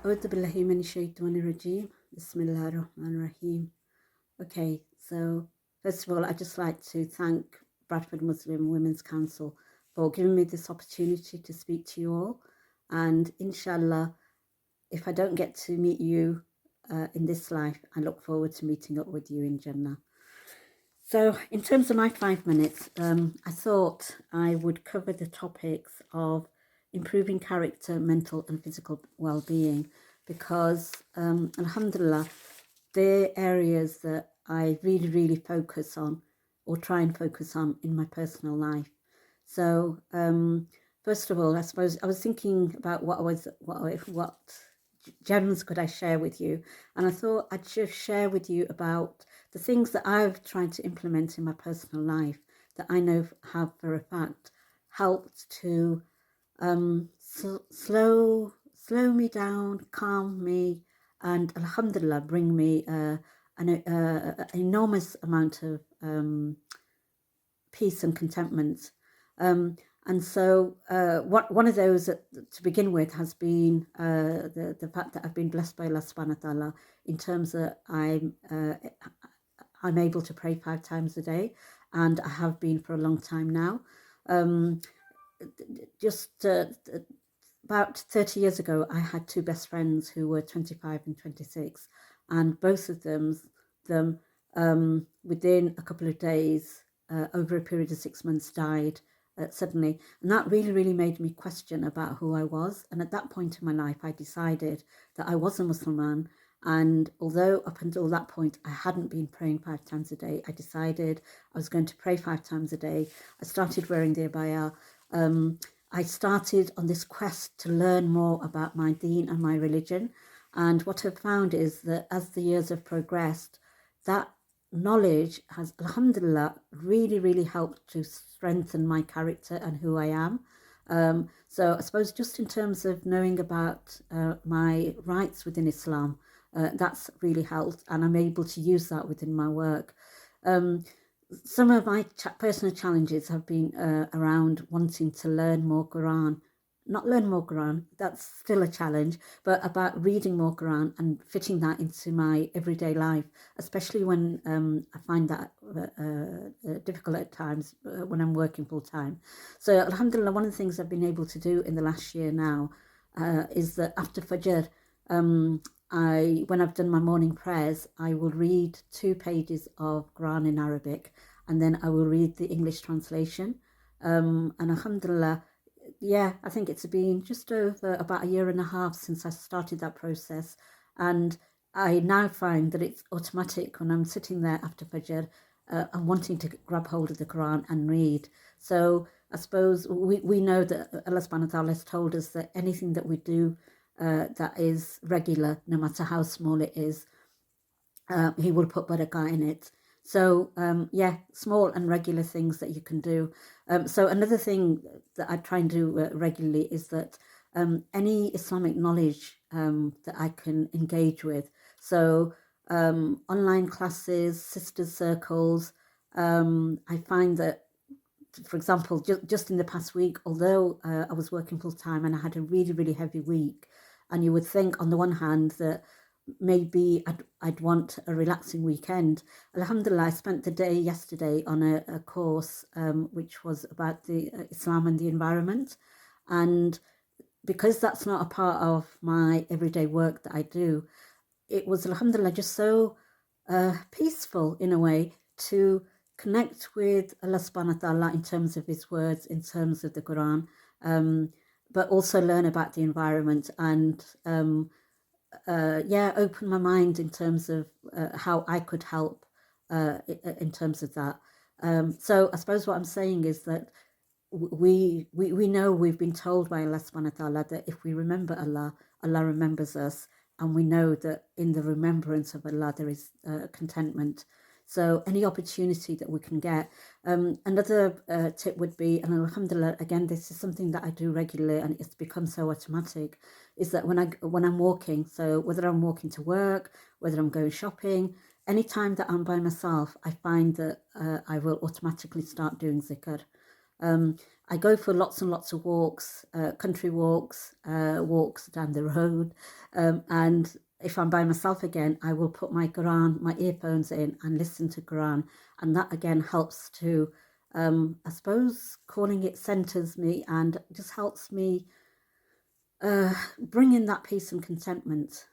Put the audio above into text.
أعوذ بالله من الشيطان الرجيم. Bismillah ar-Rahman ar-Rahim. Okay, so first of all, I'd just like to thank Bradford Muslim Women's Council for giving me this opportunity to speak to you all. And inshallah, if I don't get to meet you in this life, I look forward to meeting up with you in Jannah. So in terms of my 5 minutes, I thought I would cover the topics of improving character, mental and physical well-being, because alhamdulillah, they're areas that I really focus on, or try and focus on, in my personal life. So first of all, I suppose I was thinking about what gems could I share with you, and I thought I'd just share with you about the things that I've tried to implement in my personal life that I know have for a fact helped to slow me down, calm me, and alhamdulillah bring me an enormous amount of peace and contentment. And so one of those to begin with has been the fact that I've been blessed by Allah subhanahu wa ta'ala in terms that I'm able to pray 5 times a day, and I have been for a long time now. Just about 30 years ago, I had 2 best friends who were 25 and 26, and both of them within a couple of days, over a period of 6 months, died suddenly. And that really made me question about who I was. And at that point in my life, I decided that I was a Muslim. And although up until that point I hadn't been praying 5 times a day, I decided I was going to pray 5 times a day. I started wearing the abaya. I started on this quest to learn more about my deen and my religion. And what I've found is that as the years have progressed, that knowledge has, alhamdulillah, really helped to strengthen my character and who I am. So I suppose just in terms of knowing about my rights within Islam, that's really helped, and I'm able to use that within my work. Some of my personal challenges have been around wanting to learn more Quran. Not learn more Quran, that's still a challenge, but about reading more Quran and fitting that into my everyday life, especially when I find that difficult at times when I'm working full time. So alhamdulillah, one of the things I've been able to do in the last year now is that after Fajr, when I've done my morning prayers, I will read 2 pages of Quran in Arabic, and then I will read the English translation. And alhamdulillah, yeah, I think it's been just over about 1.5 years since I started that process, and I now find that it's automatic when I'm sitting there after Fajr and wanting to grab hold of the Quran and read. So I suppose we know that Allah subhanahu wa ta'ala has told us that anything that we do that is regular, no matter how small it is, He will put barakah in it. So yeah, small and regular things that you can do. So another thing that I try and do regularly is that any Islamic knowledge that I can engage with. So online classes, sisters circles. I find that, for example, just in the past week, although I was working full time and I had a really heavy week, and you would think on the one hand that maybe I'd want a relaxing weekend. Alhamdulillah, I spent the day yesterday on a course which was about the Islam and the environment. And because that's not a part of my everyday work that I do, it was, alhamdulillah, just so peaceful in a way to connect with Allah subhanahu wa ta'ala in terms of His words, in terms of the Quran, but also learn about the environment and yeah, open my mind in terms of how I could help in terms of that. So I suppose what I'm saying is that we know, we've been told by Allah subhanahu wa ta'ala that if we remember Allah, Allah remembers us, and we know that in the remembrance of Allah there is contentment. So any opportunity that we can get. Another tip would be, and alhamdulillah, again, this is something that I do regularly and it's become so automatic, is that when I'm walking, so whether I'm walking to work, whether I'm going shopping, anytime that I'm by myself, I find that I will automatically start doing zikr. I go for lots and lots of walks, country walks, walks down the road, and if I'm by myself again, I will put my Quran, my earphones in and listen to Quran, and that again helps to, I suppose, calling it centers me and just helps me bring in that peace and contentment.